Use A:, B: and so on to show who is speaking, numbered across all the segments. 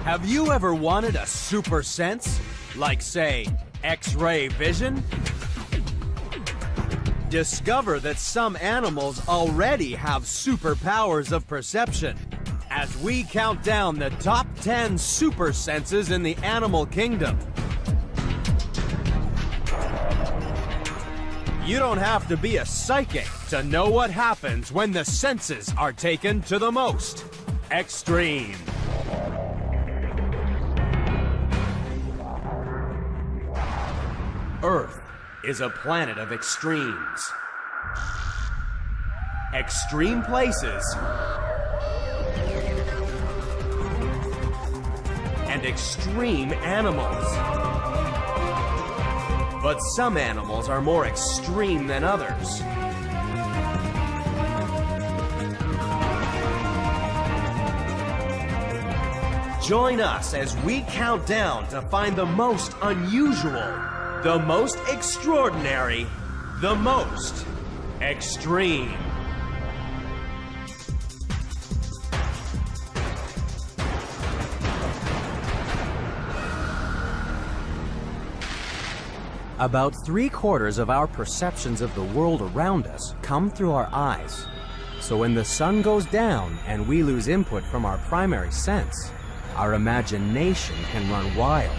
A: Have you ever wanted a super sense? Like, say, X-ray vision? Discover that some animals already have superpowers of perception as we count down the top 10 super senses in the animal kingdom. You don't have to be a psychic to know what happens when the senses are taken to the most extreme. Earth is a planet of extremes. Extreme places and extreme animals. But some animals are more extreme than others. Join us as we count down to find the most unusual, the most extraordinary, the most extreme. About 3/4 of our perceptions of the world around us come through our eyes. So when the sun goes down and we lose input from our primary sense, our imagination can run wild.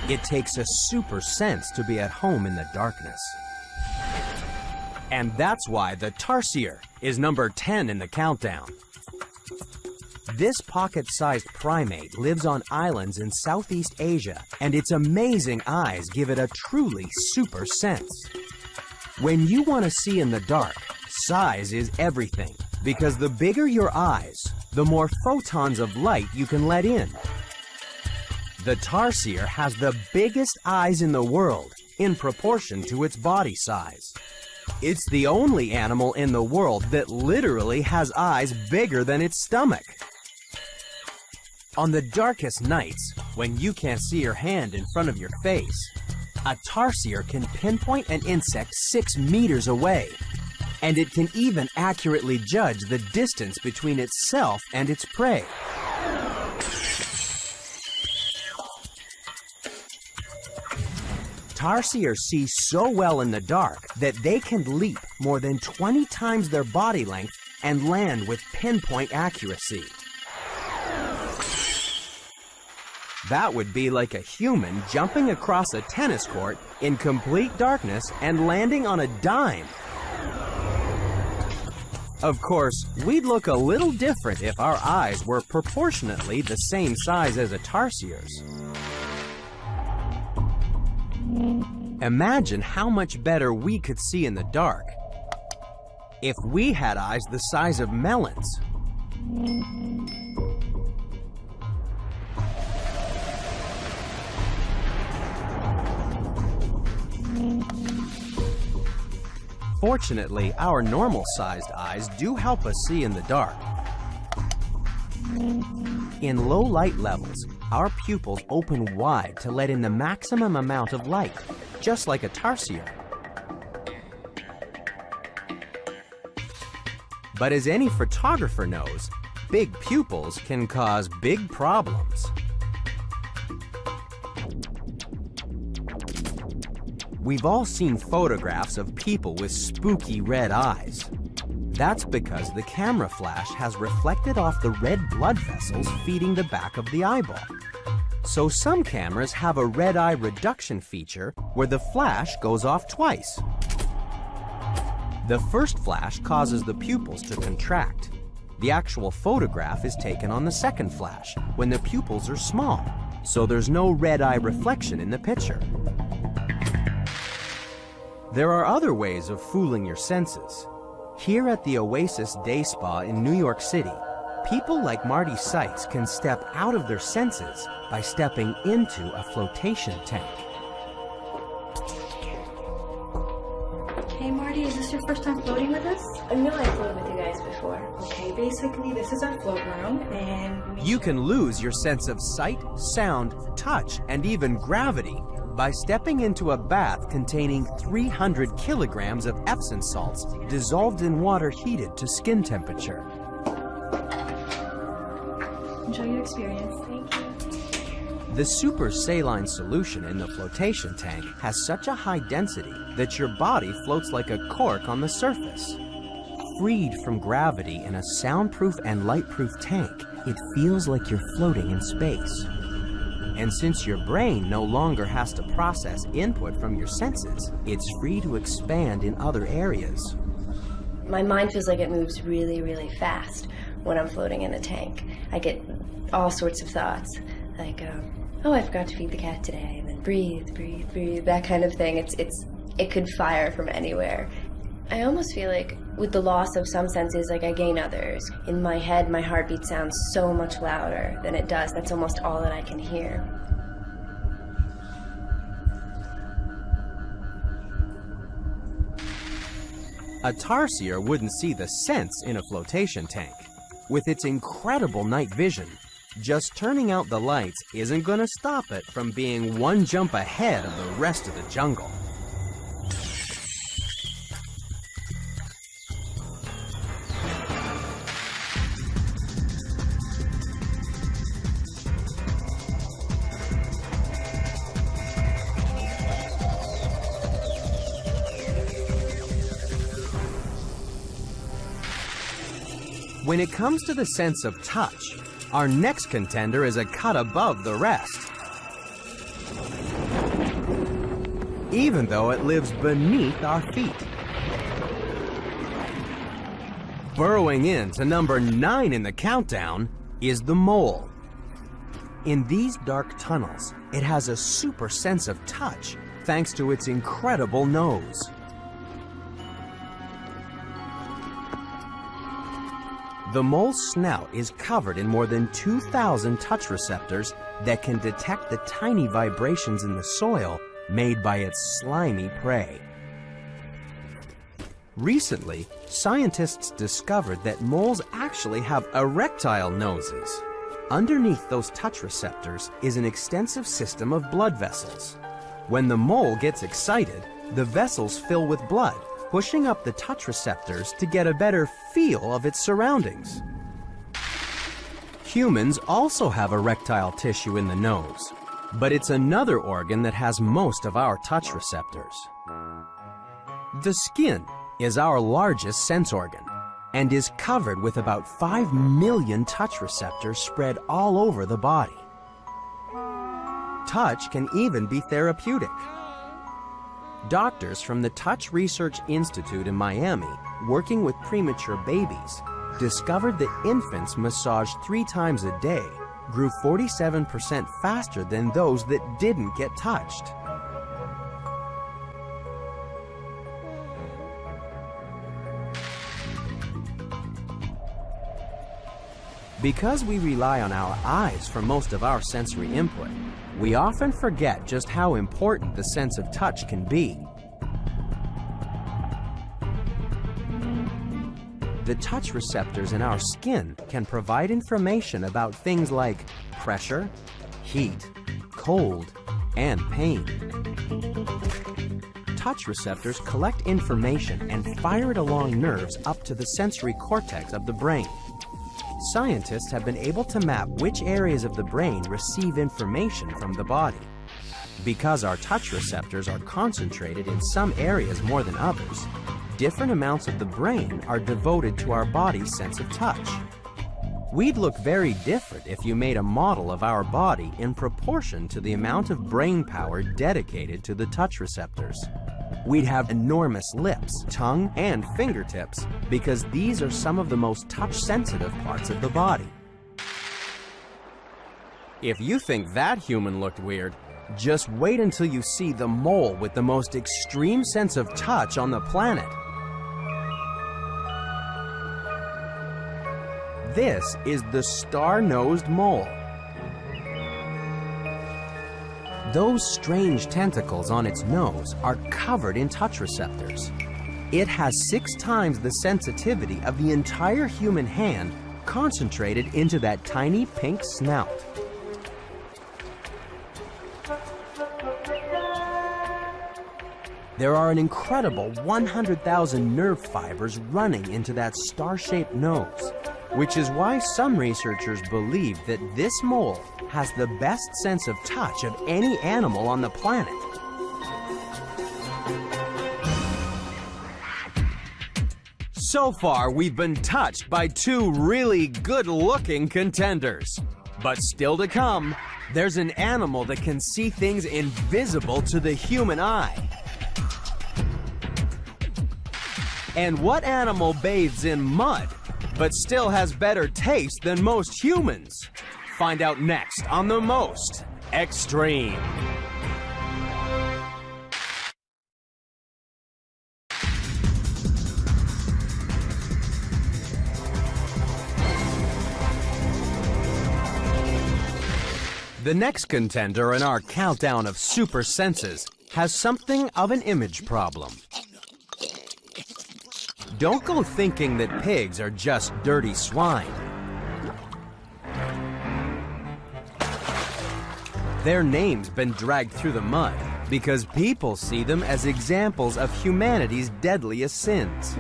A: It takes a super sense to be at home in the darkness. And that's why the tarsier is number 10 in the countdown. This pocket-sized primate lives on islands in Southeast Asia, and its amazing eyes give it a truly super sense. When you want to see in the dark, size is everything, because the bigger your eyes, the more photons of light you can let in. The tarsier has the biggest eyes in the world in proportion to its body size. It's the only animal in the world that literally has eyes bigger than its stomach. On the darkest nights, when you can't see your hand in front of your face, a tarsier can pinpoint an insect 6 meters away, and it can even accurately judge the distance between itself and its prey. Tarsiers see so well in the dark that they can leap more than 20 times their body length and land with pinpoint accuracy. That would be like a human jumping across a tennis court in complete darkness and landing on a dime. Of course, we'd look a little different if our eyes were proportionately the same size as a tarsier's. Imagine how much better we could see in the dark if we had eyes the size of melons. Fortunately, our normal-sized eyes do help us see in the dark. In low light levels, our pupils open wide to let in the maximum amount of light, just like a tarsier. But as any photographer knows, big pupils can cause big problems. We've all seen photographs of people with spooky red eyes. That's because the camera flash has reflected off the red blood vessels feeding the back of the eyeball. So some cameras have a red eye reduction feature where the flash goes off twice. The first flash causes the pupils to contract. The actual photograph is taken on the second flash when the pupils are small, so there's no red eye reflection in the picture. There are other ways of fooling your senses. Here at the Oasis Day Spa in New York City, people like Marty Sykes can step out of their senses by stepping into a flotation tank.
B: Hey Marty, is this your first time floating with us?
C: No, I've floated with you guys before.
B: Okay, basically this is our float room, and
A: You can lose your sense of sight, sound, touch, and even gravity by stepping into a bath containing 300 kilograms of Epsom salts dissolved in water heated to skin temperature.
B: Enjoy your experience. Thank you.
A: The super saline solution in the flotation tank has such a high density that your body floats like a cork on the surface. Freed from gravity in a soundproof and lightproof tank, it feels like you're floating in space. And since your brain no longer has to process input from your senses, it's free to expand in other areas.
C: My mind feels like it moves really, really fast when I'm floating in the tank. I get all sorts of thoughts, like, oh, I forgot to feed the cat today, and then breathe, breathe, breathe, that kind of thing. It could fire from anywhere. I almost feel like with the loss of some senses, like I gain others. In my head, my heartbeat sounds so much louder than it does. That's almost all that I can hear.
A: A tarsier wouldn't see the sense in a flotation tank. With its incredible night vision, just turning out the lights isn't gonna stop it from being one jump ahead of the rest of the jungle. When it comes to the sense of touch, our next contender is a cut above the rest. Even though it lives beneath our feet. Burrowing in to number 9 in the countdown is the mole. In these dark tunnels, it has a super sense of touch thanks to its incredible nose. The mole's snout is covered in more than 2,000 touch receptors that can detect the tiny vibrations in the soil made by its slimy prey. Recently, scientists discovered that moles actually have erectile noses. Underneath those touch receptors is an extensive system of blood vessels. When the mole gets excited, the vessels fill with blood, pushing up the touch receptors to get a better feel of its surroundings. Humans also have erectile tissue in the nose, but it's another organ that has most of our touch receptors. The skin is our largest sense organ and is covered with about 5 million touch receptors spread all over the body. Touch can even be therapeutic. Doctors from the Touch Research Institute in Miami, working with premature babies, discovered that infants massaged 3 times a day grew 47% faster than those that didn't get touched. Because we rely on our eyes for most of our sensory input, we often forget just how important the sense of touch can be. The touch receptors in our skin can provide information about things like pressure, heat, cold, and pain. Touch receptors collect information and fire it along nerves up to the sensory cortex of the brain. Scientists have been able to map which areas of the brain receive information from the body. Because our touch receptors are concentrated in some areas more than others, different amounts of the brain are devoted to our body's sense of touch. We'd look very different if you made a model of our body in proportion to the amount of brain power dedicated to the touch receptors. We'd have enormous lips, tongue, and fingertips because these are some of the most touch-sensitive parts of the body. If you think that human looked weird, just wait until you see the mole with the most extreme sense of touch on the planet. This is the star-nosed mole. Those strange tentacles on its nose are covered in touch receptors. It has 6 times the sensitivity of the entire human hand concentrated into that tiny pink snout. There are an incredible 100,000 nerve fibers running into that star-shaped nose, which is why some researchers believe that this mole has the best sense of touch of any animal on the planet. So far, we've been touched by two really good-looking contenders. But still to come, there's an animal that can see things invisible to the human eye. And what animal bathes in mud, but still has better taste than most humans? Find out next on The Most Extreme. The next contender in our countdown of super senses has something of an image problem. Don't go thinking that pigs are just dirty swine. Their name's been dragged through the mud because people see them as examples of humanity's deadliest sins.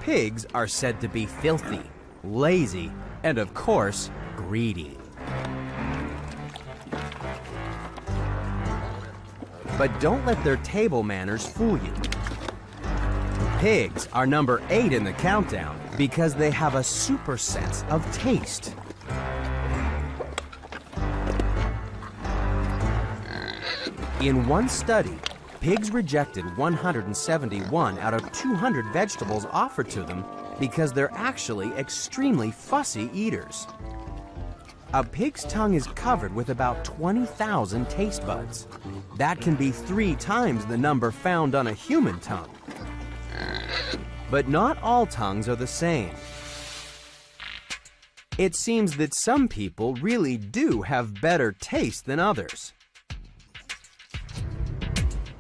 A: Pigs are said to be filthy, lazy, and of course, greedy. But don't let their table manners fool you. Pigs are number 8 in the countdown because they have a super sense of taste. In one study, pigs rejected 171 out of 200 vegetables offered to them because they're actually extremely fussy eaters. A pig's tongue is covered with about 20,000 taste buds. That can be 3 times the number found on a human tongue. But not all tongues are the same. It seems that some people really do have better taste than others.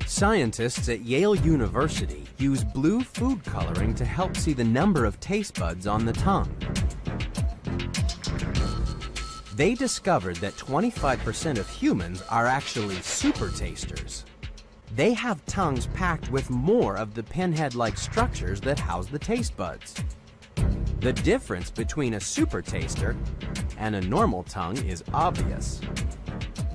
A: Scientists at Yale University use blue food coloring to help see the number of taste buds on the tongue. They discovered that 25% of humans are actually super tasters. They have tongues packed with more of the pinhead-like structures that house the taste buds. The difference between a super taster and a normal tongue is obvious.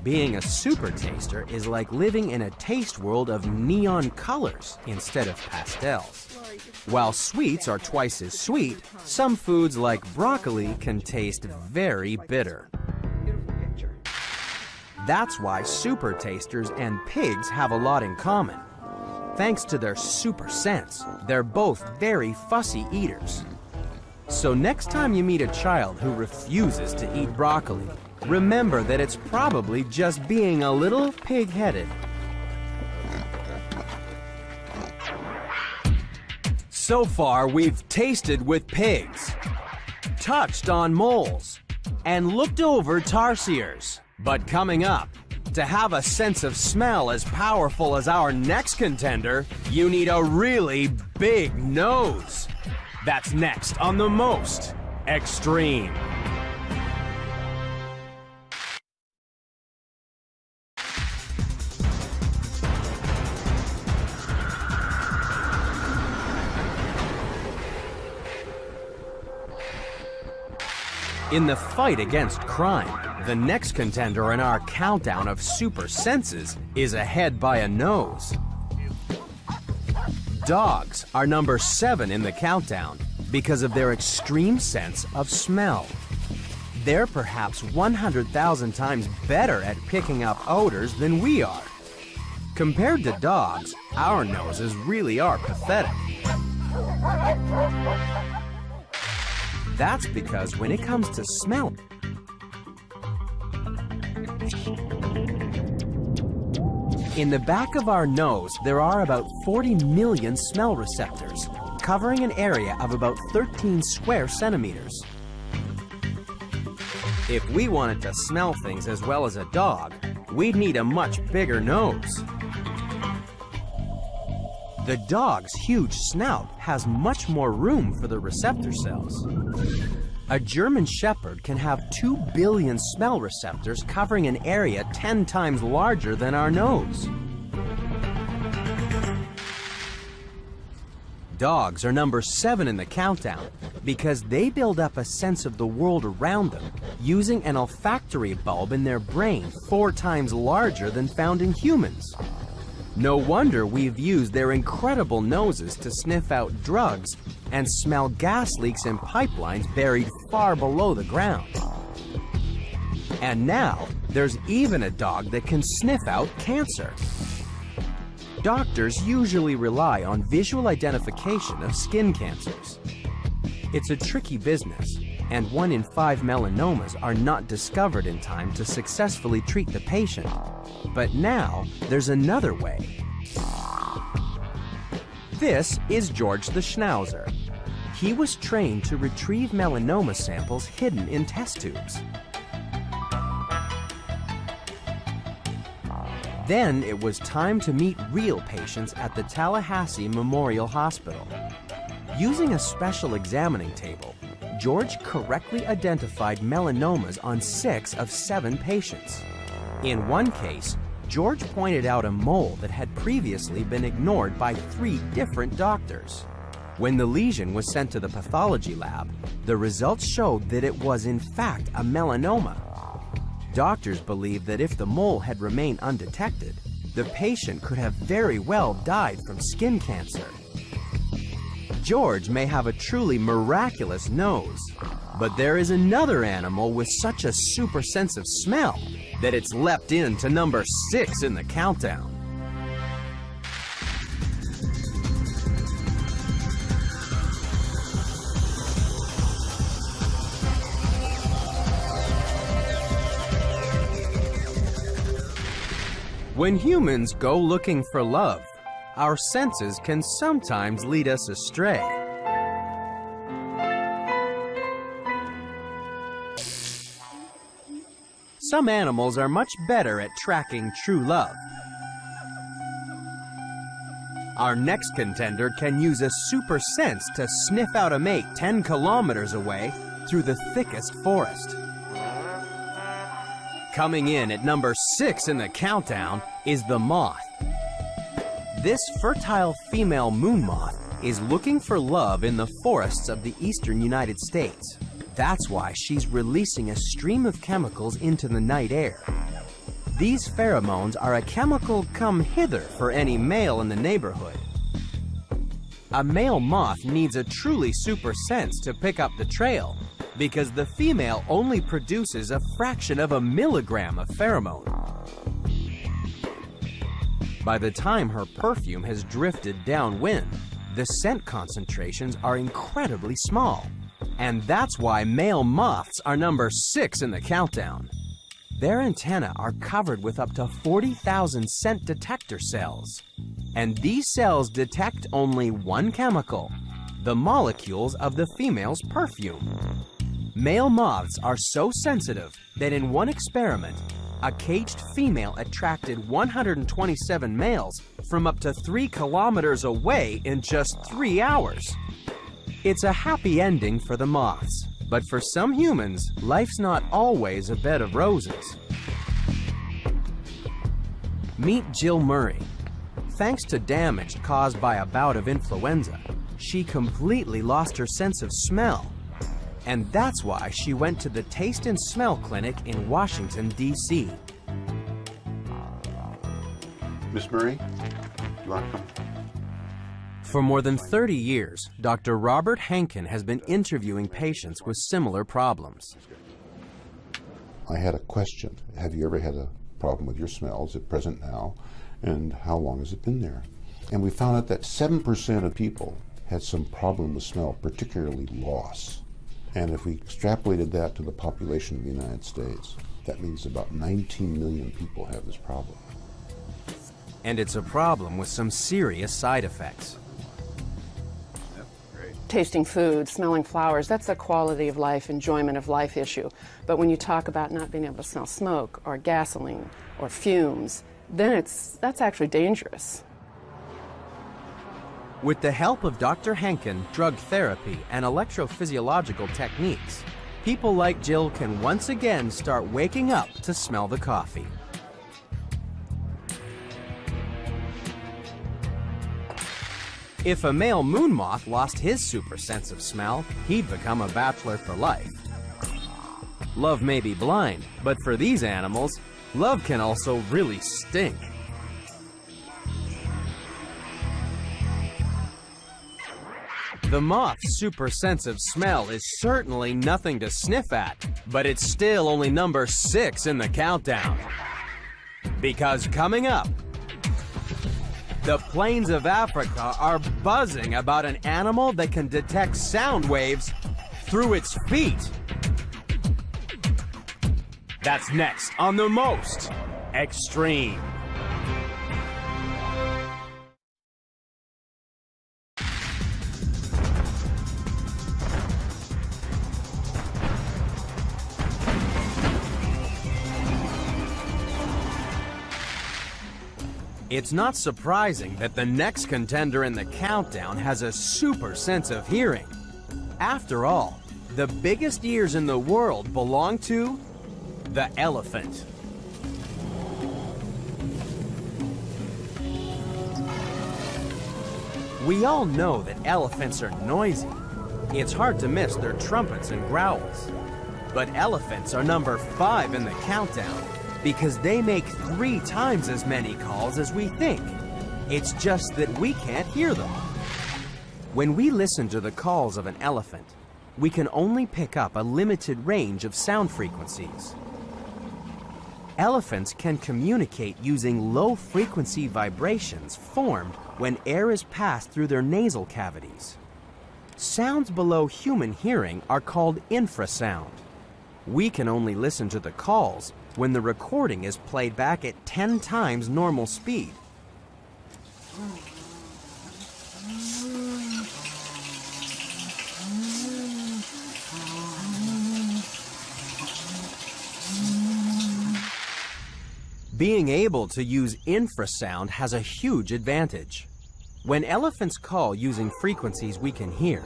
A: Being a super taster is like living in a taste world of neon colors instead of pastels. While sweets are twice as sweet, some foods like broccoli can taste very bitter. That's why super tasters and pigs have a lot in common. Thanks to their super sense, they're both very fussy eaters. So next time you meet a child who refuses to eat broccoli, remember that it's probably just being a little pig-headed. So far, we've tasted with pigs, touched on moles, and looked over tarsiers. But coming up, to have a sense of smell as powerful as our next contender, you need a really big nose. That's next on The Most Extreme. In the fight against crime, the next contender in our countdown of super senses is ahead by a nose. Dogs are number 7 in the countdown because of their extreme sense of smell. They're perhaps 100,000 times better at picking up odors than we are. Compared to dogs, our noses really are pathetic. That's because when it comes to smell, in the back of our nose, there are about 40 million smell receptors, covering an area of about 13 square centimeters. If we wanted to smell things as well as a dog, we'd need a much bigger nose. The dog's huge snout has much more room for the receptor cells. A German Shepherd can have 2 billion smell receptors covering an area 10 times larger than our nose. Dogs are number 7 in the countdown because they build up a sense of the world around them using an olfactory bulb in their brain 4 times larger than found in humans. No wonder we've used their incredible noses to sniff out drugs and smell gas leaks in pipelines buried far below the ground. And now, there's even a dog that can sniff out cancer. Doctors usually rely on visual identification of skin cancers. It's a tricky business, and 1 in 5 melanomas are not discovered in time to successfully treat the patient. But now, there's another way. This is George the Schnauzer. He was trained to retrieve melanoma samples hidden in test tubes. Then it was time to meet real patients at the Tallahassee Memorial Hospital. Using a special examining table, George correctly identified melanomas on 6 of 7 patients. In one case, George pointed out a mole that had previously been ignored by 3 different doctors. When the lesion was sent to the pathology lab, the results showed that it was in fact a melanoma. Doctors believed that if the mole had remained undetected, the patient could have very well died from skin cancer. George may have a truly miraculous nose, but there is another animal with such a super sense of smell that it's leapt into number 6 in the countdown. When humans go looking for love, our senses can sometimes lead us astray. Some animals are much better at tracking true love. Our next contender can use a super sense to sniff out a mate 10 kilometers away through the thickest forest. Coming in at number 6 in the countdown is the moth. This fertile female moon moth is looking for love in the forests of the eastern United States. That's why she's releasing a stream of chemicals into the night air. These pheromones are a chemical come hither for any male in the neighborhood. A male moth needs a truly super sense to pick up the trail, because the female only produces a fraction of a milligram of pheromone. By the time her perfume has drifted downwind, the scent concentrations are incredibly small. And that's why male moths are number 6 in the countdown. Their antennae are covered with up to 40,000 scent detector cells. And these cells detect only one chemical, the molecules of the female's perfume. Male moths are so sensitive that in one experiment, a caged female attracted 127 males from up to 3 kilometers away in just 3 hours. It's a happy ending for the moths, but for some humans, life's not always a bed of roses. Meet Jill Murray. Thanks to damage caused by a bout of influenza, she completely lost her sense of smell. And that's why she went to the Taste and Smell Clinic in Washington, D.C.
D: Miss Murray, you want to come?
A: For more than 30 years, Dr. Robert Henkin has been interviewing patients with similar problems.
D: I had a question. Have you ever had a problem with your smell? Is it present now? And how long has it been there? And we found out that 7% of people had some problem with smell, particularly loss. And if we extrapolated that to the population of the United States, that means about 19 million people have this problem.
A: And it's a problem with some serious side effects.
E: Tasting food, smelling flowers, that's a quality of life, enjoyment of life issue. But when you talk about not being able to smell smoke or gasoline or fumes, then that's actually dangerous.
A: With the help of Dr. Henkin, drug therapy, and electrophysiological techniques, people like Jill can once again start waking up to smell the coffee. If a male moon moth lost his super sense of smell, he'd become a bachelor for life. Love may be blind, but for these animals, love can also really stink. The moth's super sense of smell is certainly nothing to sniff at, but it's still only number 6 in the countdown. Because coming up, the plains of Africa are buzzing about an animal that can detect sound waves through its feet. That's next on The Most Extreme. It's not surprising that the next contender in the countdown has a super sense of hearing. After all, the biggest ears in the world belong to the elephant. We all know that elephants are noisy. It's hard to miss their trumpets and growls. But elephants are number 5 in the countdown because they make 3 times as many calls as we think. It's just that we can't hear them. When we listen to the calls of an elephant, we can only pick up a limited range of sound frequencies. Elephants can communicate using low-frequency vibrations formed when air is passed through their nasal cavities. Sounds below human hearing are called infrasound. We can only listen to the calls when the recording is played back at 10 times normal speed. Being able to use infrasound has a huge advantage. When elephants call using frequencies we can hear,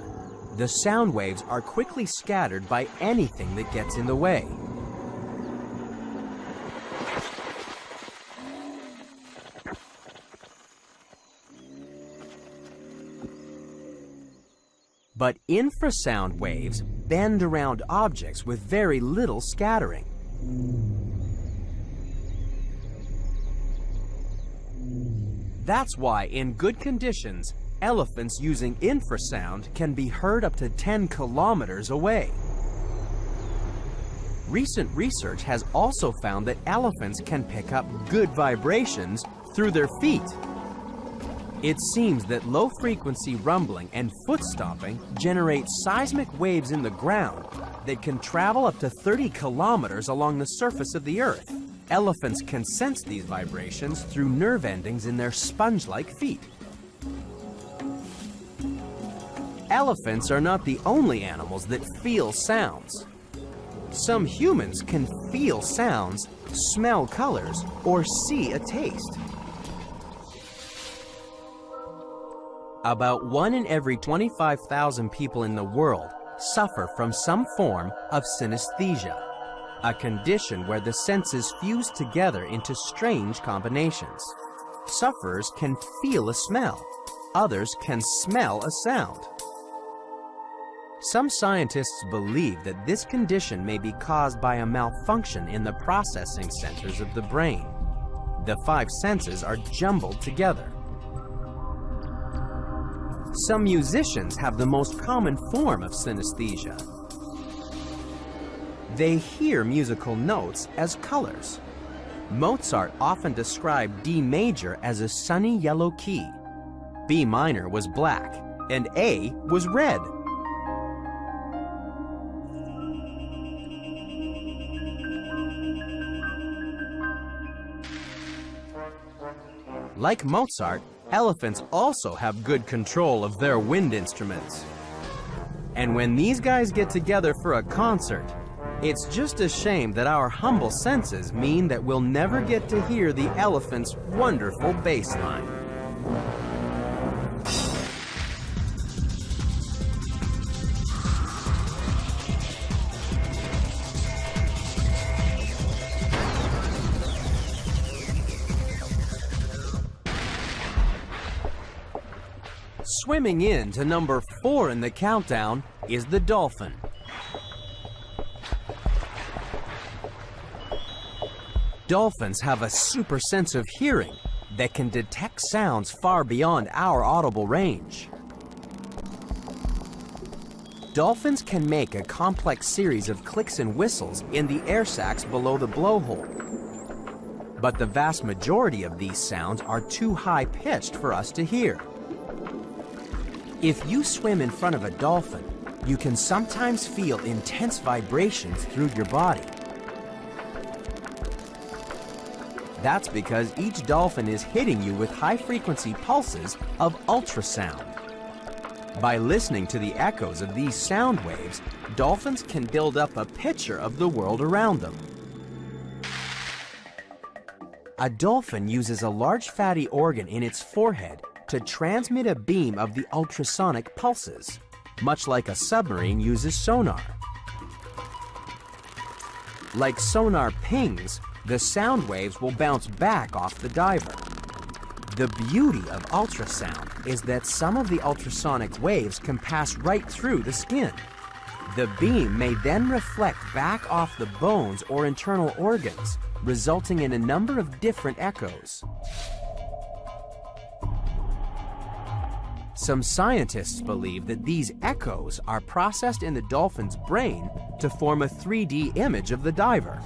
A: the sound waves are quickly scattered by anything that gets in the way. But infrasound waves bend around objects with very little scattering. That's why, in good conditions, elephants using infrasound can be heard up to 10 kilometers away. Recent research has also found that elephants can pick up good vibrations through their feet. It seems that low-frequency rumbling and foot stomping generate seismic waves in the ground that can travel up to 30 kilometers along the surface of the Earth. Elephants can sense these vibrations through nerve endings in their sponge-like feet. Elephants are not the only animals that feel sounds. Some humans can feel sounds, smell colors, or see a taste. About 1 in every 25,000 people in the world suffer from some form of synesthesia, a condition where the senses fuse together into strange combinations. Sufferers can feel a smell. Others can smell a sound. Some scientists believe that this condition may be caused by a malfunction in the processing centers of the brain. The 5 senses are jumbled together. Some musicians have the most common form of synesthesia. They hear musical notes as colors. Mozart often described D major as a sunny yellow key. B minor was black, and A was red. Like Mozart, elephants also have good control of their wind instruments. And when these guys get together for a concert, it's just a shame that our humble senses mean that we'll never get to hear the elephant's wonderful bass line. Swimming in to number 4 in the countdown is the dolphin. Dolphins have a super sense of hearing that can detect sounds far beyond our audible range. Dolphins can make a complex series of clicks and whistles in the air sacs below the blowhole. But the vast majority of these sounds are too high-pitched for us to hear. If you swim in front of a dolphin, you can sometimes feel intense vibrations through your body. That's because each dolphin is hitting you with high-frequency pulses of ultrasound. By listening to the echoes of these sound waves, dolphins can build up a picture of the world around them. A dolphin uses a large fatty organ in its forehead to transmit a beam of the ultrasonic pulses, much like a submarine uses sonar. Like sonar pings, the sound waves will bounce back off the diver. The beauty of ultrasound is that some of the ultrasonic waves can pass right through the skin. The beam may then reflect back off the bones or internal organs, resulting in a number of different echoes. Some scientists believe that these echoes are processed in the dolphin's brain to form a 3D image of the diver.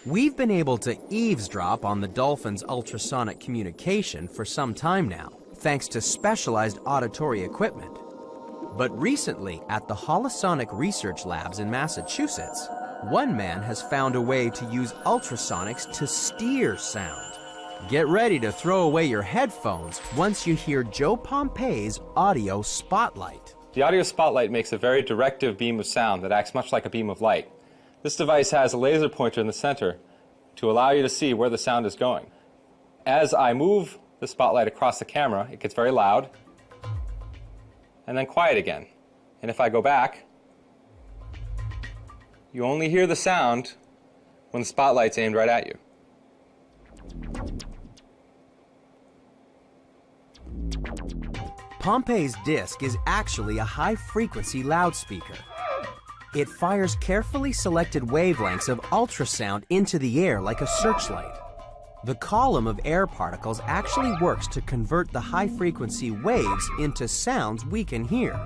A: We've been able to eavesdrop on the dolphin's ultrasonic communication for some time now, thanks to specialized auditory equipment. But recently, at the Holosonic Research Labs in Massachusetts, one man has found a way to use ultrasonics to steer sound. Get ready to throw away your headphones once you hear Joe Pompei's audio spotlight.
F: The audio spotlight makes a very directive beam of sound that acts much like a beam of light. This device has a laser pointer in the center to allow you to see where the sound is going. As I move the spotlight across the camera, it gets very loud and then quiet again. And if I go back, you only hear the sound when the spotlight's aimed right at you.
A: Pompei's disc is actually a high-frequency loudspeaker. It fires carefully selected wavelengths of ultrasound into the air like a searchlight. The column of air particles actually works to convert the high-frequency waves into sounds we can hear.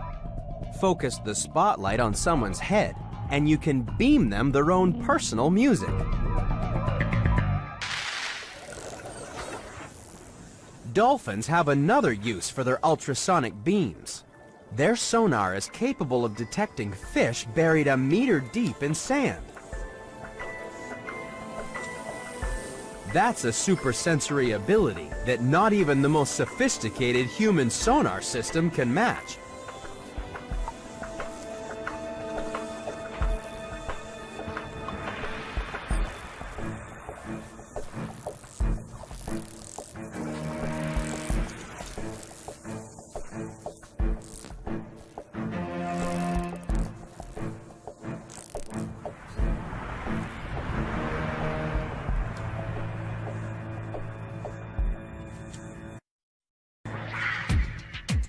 A: Focus the spotlight on someone's head, and you can beam them their own personal music. Dolphins have another use for their ultrasonic beams. Their sonar is capable of detecting fish buried a meter deep in sand. That's a supersensory ability that not even the most sophisticated human sonar system can match.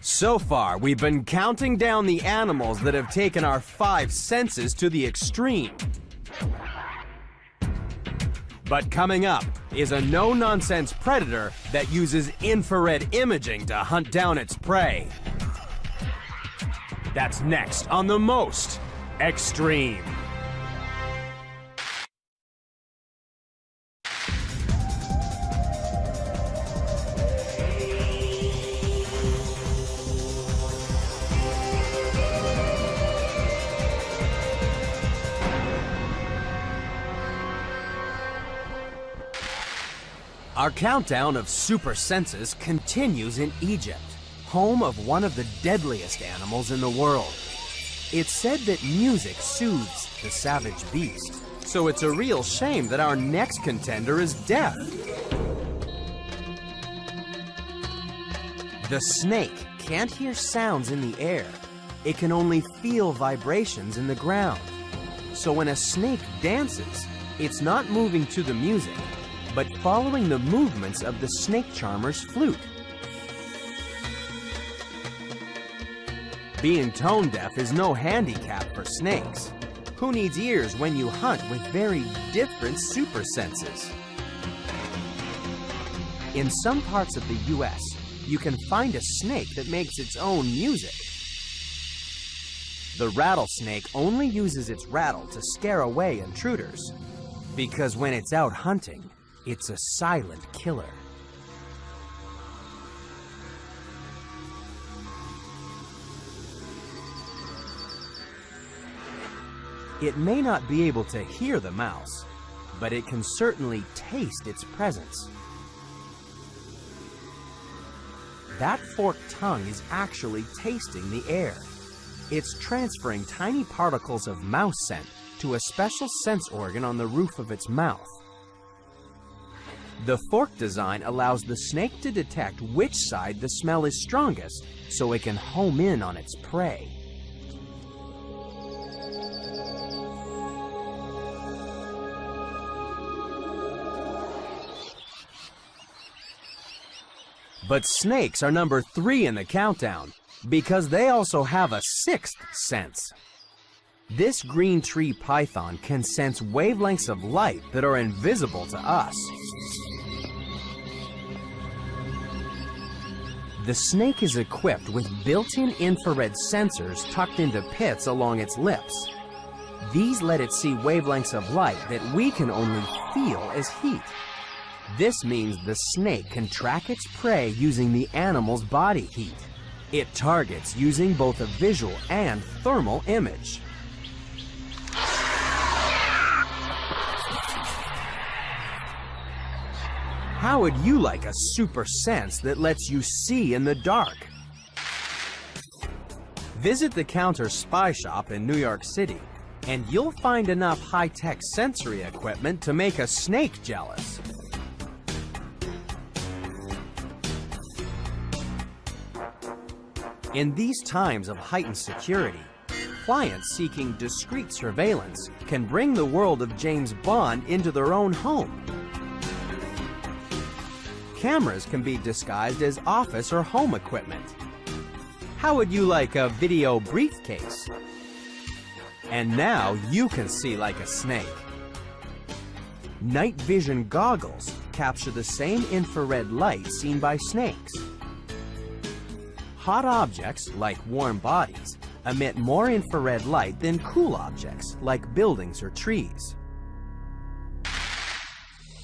A: So far, we've been counting down the animals that have taken our 5 senses to the extreme. But coming up is a no-nonsense predator that uses infrared imaging to hunt down its prey. That's next on The Most Extreme. Our countdown of super senses continues in Egypt, home of one of the deadliest animals in the world. It's said that music soothes the savage beast, so it's a real shame that our next contender is deaf. The snake can't hear sounds in the air. It can only feel vibrations in the ground. So when a snake dances, it's not moving to the music, but following the movements of the snake charmer's flute. Being tone deaf is no handicap for snakes. Who needs ears when you hunt with very different super senses? In some parts of the US, you can find a snake that makes its own music. The rattlesnake only uses its rattle to scare away intruders, because when it's out hunting, it's a silent killer. It may not be able to hear the mouse, but it can certainly taste its presence. That forked tongue is actually tasting the air. It's transferring tiny particles of mouse scent to a special sense organ on the roof of its mouth. The fork design allows the snake to detect which side the smell is strongest, so it can home in on its prey. But snakes are number 3 in the countdown because they also have a 6th sense. This green tree python can sense wavelengths of light that are invisible to us. The snake is equipped with built-in infrared sensors tucked into pits along its lips. These let it see wavelengths of light that we can only feel as heat. This means the snake can track its prey using the animal's body heat. It targets using both a visual and thermal image. How would you like a super sense that lets you see in the dark? Visit the Counter Spy Shop in New York City, and you'll find enough high-tech sensory equipment to make a snake jealous. In these times of heightened security, clients seeking discreet surveillance can bring the world of James Bond into their own home. Cameras can be disguised as office or home equipment. How would you like a video briefcase? And now you can see like a snake. Night vision goggles capture the same infrared light seen by snakes. Hot objects, like warm bodies, emit more infrared light than cool objects, like buildings or trees.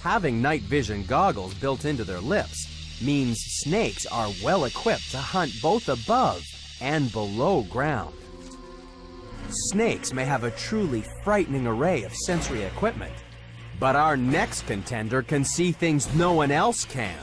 A: Having night vision goggles built into their lips means snakes are well equipped to hunt both above and below ground. Snakes may have a truly frightening array of sensory equipment, but our next contender can see things no one else can.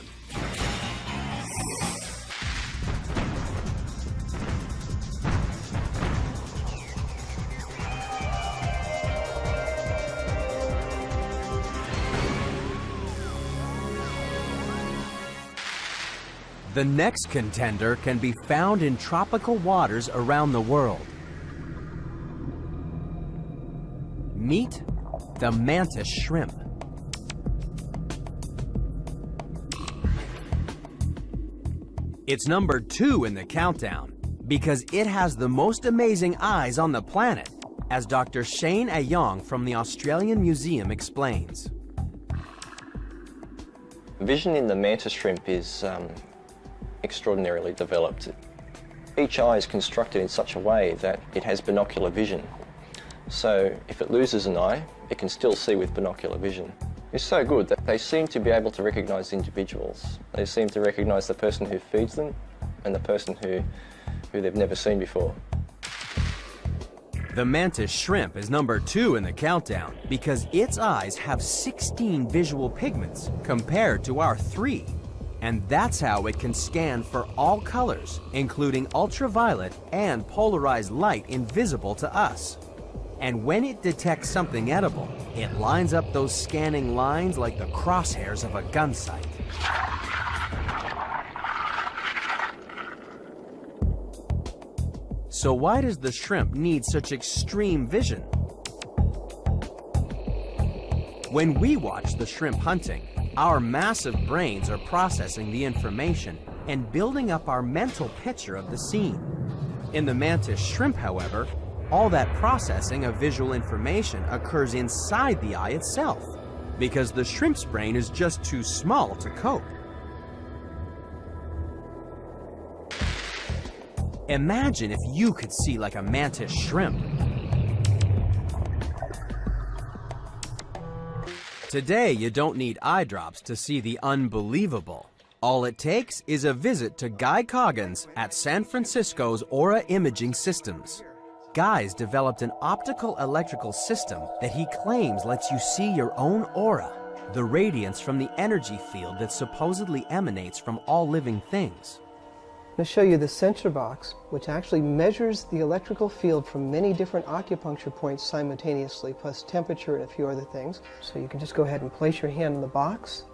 A: The next contender can be found in tropical waters around the world. Meet the mantis shrimp. It's number 2 in the countdown because it has the most amazing eyes on the planet, as Dr. Shane Ayong from the Australian Museum explains.
G: Vision in the mantis shrimp is extraordinarily developed. Each eye is constructed in such a way that it has binocular vision. So if it loses an eye, it can still see with binocular vision. It's so good that they seem to be able to recognize individuals. They seem to recognize the person who feeds them and the person who they've never seen before.
A: The mantis shrimp is number 2 in the countdown because its eyes have 16 visual pigments compared to our 3. And that's how it can scan for all colors, including ultraviolet and polarized light invisible to us. And when it detects something edible, it lines up those scanning lines like the crosshairs of a gun sight. So why does the shrimp need such extreme vision? When we watch the shrimp hunting, Our massive brains are processing the information and building up our mental picture of the scene. In the mantis shrimp, however, all that processing of visual information occurs inside the eye itself, because the shrimp's brain is just too small to cope. Imagine if you could see like a mantis shrimp. Today, you don't need eye drops to see the unbelievable. All it takes is a visit to Guy Coggins at San Francisco's Aura Imaging Systems. Guy's developed an optical electrical system that he claims lets you see your own aura, the radiance from the energy field that supposedly emanates from all living things.
H: I'm going to show you the sensor box, which actually measures the electrical field from many different acupuncture points simultaneously, plus temperature and a few other things. So you can just go ahead and place your hand in the box,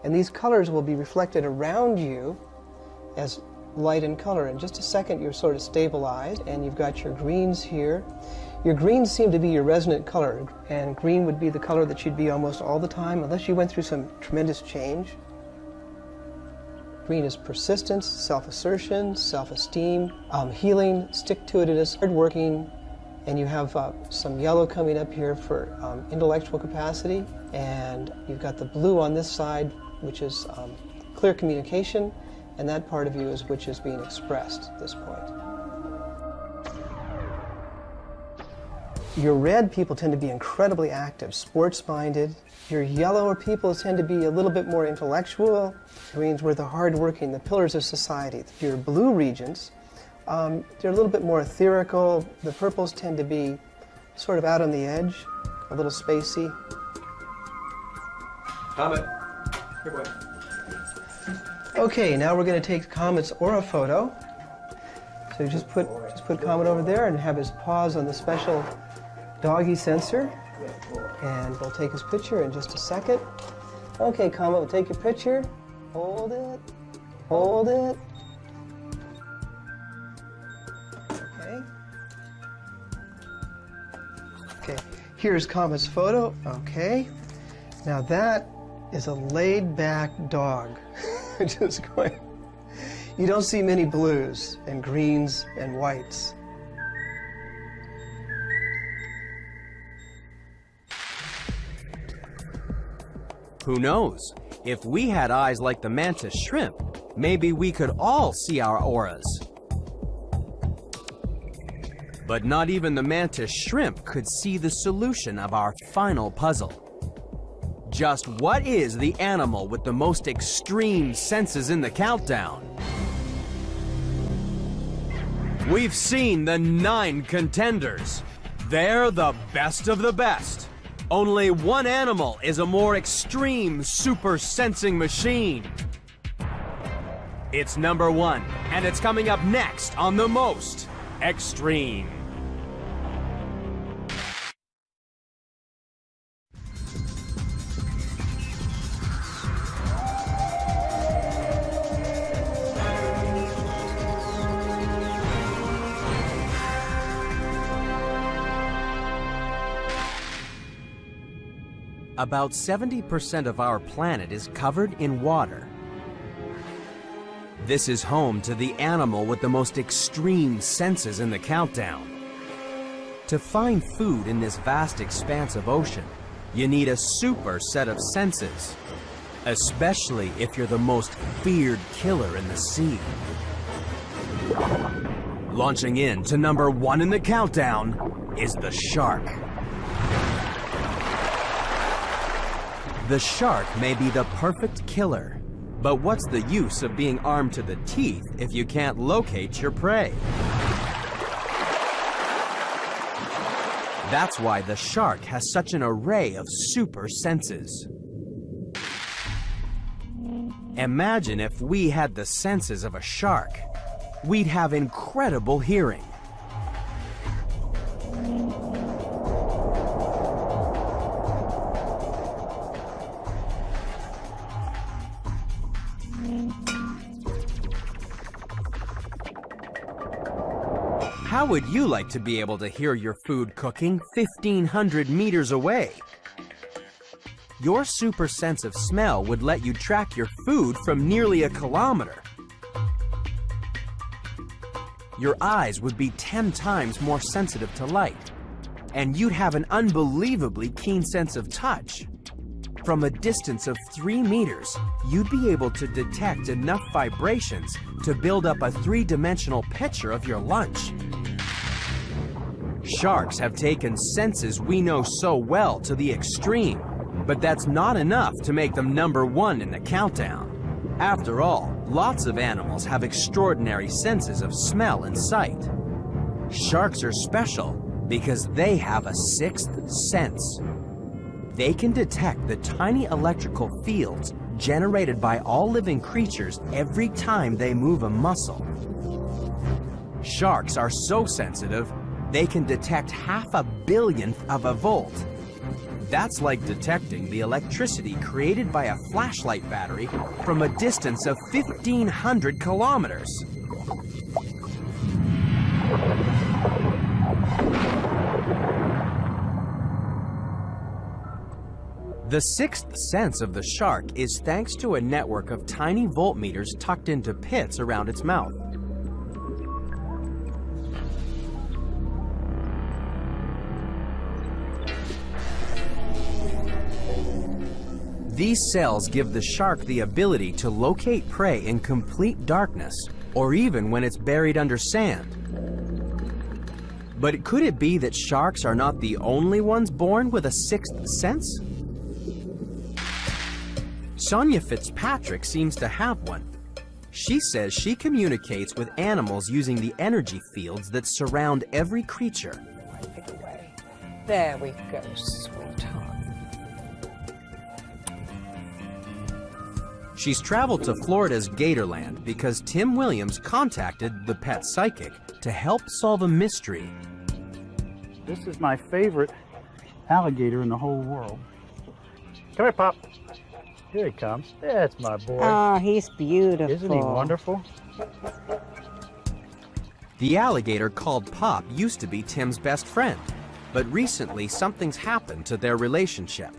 H: and these colors will be reflected around you as light and color. In just a second, you're sort of stabilized, and you've got your greens here. Your greens seem to be your resonant color, and green would be the color that you'd be almost all the time, unless you went through some tremendous change. Green is persistence, self-assertion, self-esteem, healing, stick-to-itiveness, hard-working, and you have some yellow coming up here for intellectual capacity, and you've got the blue on this side, which is clear communication, and that part of you is which is being expressed at this point. Your red people tend to be incredibly active, sports-minded. Your yellower people tend to be a little bit more intellectual. Greens were the hard-working, the pillars of society. Your blue regions, they're a little bit more etherical. The purples tend to be sort of out on the edge, a little spacey.
I: Comet, here boy.
H: Okay, now we're going to take Comet's aura photo. So just put Comet over there and have his paws on the special doggy sensor, and we'll take his picture in just a second. Okay, Comet, we'll take your picture. Hold it. Hold it. Okay. Okay, here's Comet's photo. Okay. Now that is a laid-back dog. Just going. You don't see many blues and greens and whites.
A: Who knows? If we had eyes like the mantis shrimp, maybe we could all see our auras. But not even the mantis shrimp could see the solution of our final puzzle. Just what is the animal with the most extreme senses in the countdown? We've seen the 9 contenders. They're the best of the best. Only one animal is a more extreme super sensing machine. It's number 1, and it's coming up next on The Most Extreme. About 70% of our planet is covered in water. This is home to the animal with the most extreme senses in the countdown. To find food in this vast expanse of ocean, you need a super set of senses, especially if you're the most feared killer in the sea. Launching in to number 1 in the countdown is the shark. The shark may be the perfect killer, but what's the use of being armed to the teeth if you can't locate your prey? That's why the shark has such an array of super senses. Imagine if we had the senses of a shark. We'd have incredible hearing. How would you like to be able to hear your food cooking 1,500 meters away? your super sense of smell would let you track your food from nearly a kilometer. Your eyes would be 10 times more sensitive to light, and you'd have an unbelievably keen sense of touch. From a distance of 3 meters, you'd be able to detect enough vibrations to build up a 3-dimensional picture of your lunch. Sharks have taken senses we know so well to the extreme, but that's not enough to make them #1 in the countdown. After all, lots of animals have extraordinary senses of smell and sight. Sharks are special because they have a 6th sense. They can detect the tiny electrical fields generated by all living creatures every time they move a muscle. Sharks are so sensitive, they can detect 0.5 billionth of a volt. That's like detecting the electricity created by a flashlight battery from a distance of 1,500 kilometers. The 6th sense of the shark is thanks to a network of tiny voltmeters tucked into pits around its mouth. These cells give the shark the ability to locate prey in complete darkness, or even when it's buried under sand. But could it be that sharks are not the only ones born with a 6th sense? Sonia Fitzpatrick seems to have one. She says she communicates with animals using the energy fields that surround every creature.
J: Wipe it away. There we go, sweetheart.
A: She's traveled to Florida's Gatorland because Tim Williams contacted the pet psychic to help solve a mystery.
K: This is my favorite alligator in the whole world. Come here, Pop. Here he comes. That's my boy.
J: Oh, he's beautiful.
K: Isn't he wonderful?
A: The alligator called Pop used to be Tim's best friend, but recently something's happened to their relationship.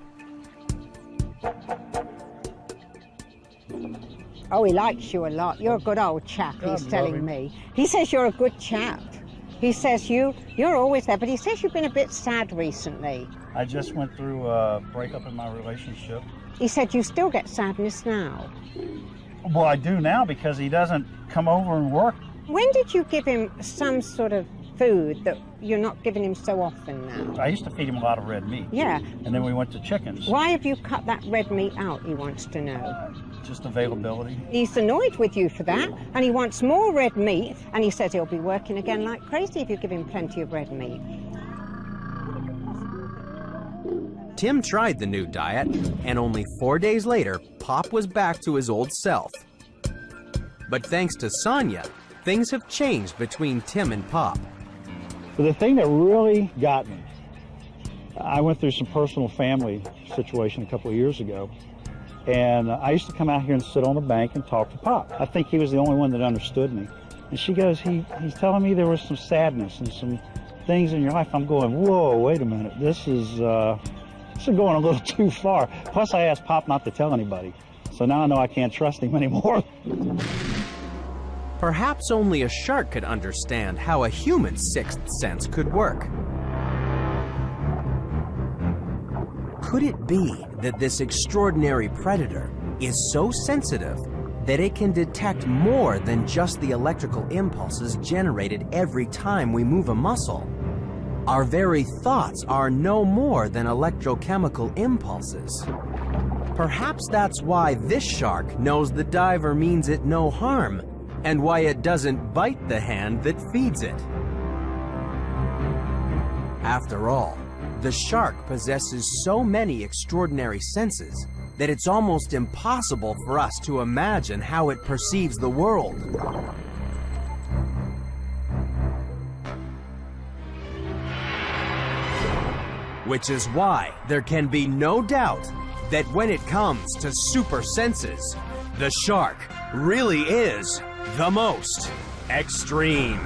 J: Oh, he likes you a lot. You're a good old chap, he's telling me. He says you're a good chap. He says you're always there, but he says you've been a bit sad recently.
K: I just went through a breakup in my relationship.
J: He said you still get sadness now.
K: Well, I do now because he doesn't come over and work.
J: When did you give him some sort of food that you're not giving him so often now?
K: I used to feed him a lot of red meat.
J: Yeah.
K: And then we went to chickens.
J: Why have you cut that red meat out, he wants to know.
K: Just availability.
J: He's annoyed with you for that, and he wants more red meat, and he says he'll be working again like crazy if you give him plenty of red meat.
A: Tim tried the new diet, and only 4 days later, Pop was back to his old self. But thanks to Sonia, things have changed between Tim and Pop.
K: But the thing that really got me, I went through some personal family situation a couple of years ago, and I used to come out here and sit on the bank and talk to Pop. I think he was the only one that understood me. And she goes, he's telling me there was some sadness and some things in your life. I'm going, whoa, wait a minute, this is going a little too far. Plus, I asked Pop not to tell anybody. So now I know I can't trust him anymore.
A: Perhaps only a shark could understand how a human's 6th sense could work. Could it be that this extraordinary predator is so sensitive that it can detect more than just the electrical impulses generated every time we move a muscle? Our very thoughts are no more than electrochemical impulses. Perhaps that's why this shark knows the diver means it no harm, and why it doesn't bite the hand that feeds it. After all, the shark possesses so many extraordinary senses that it's almost impossible for us to imagine how it perceives the world. Which is why there can be no doubt that when it comes to super senses, the shark really is the most extreme.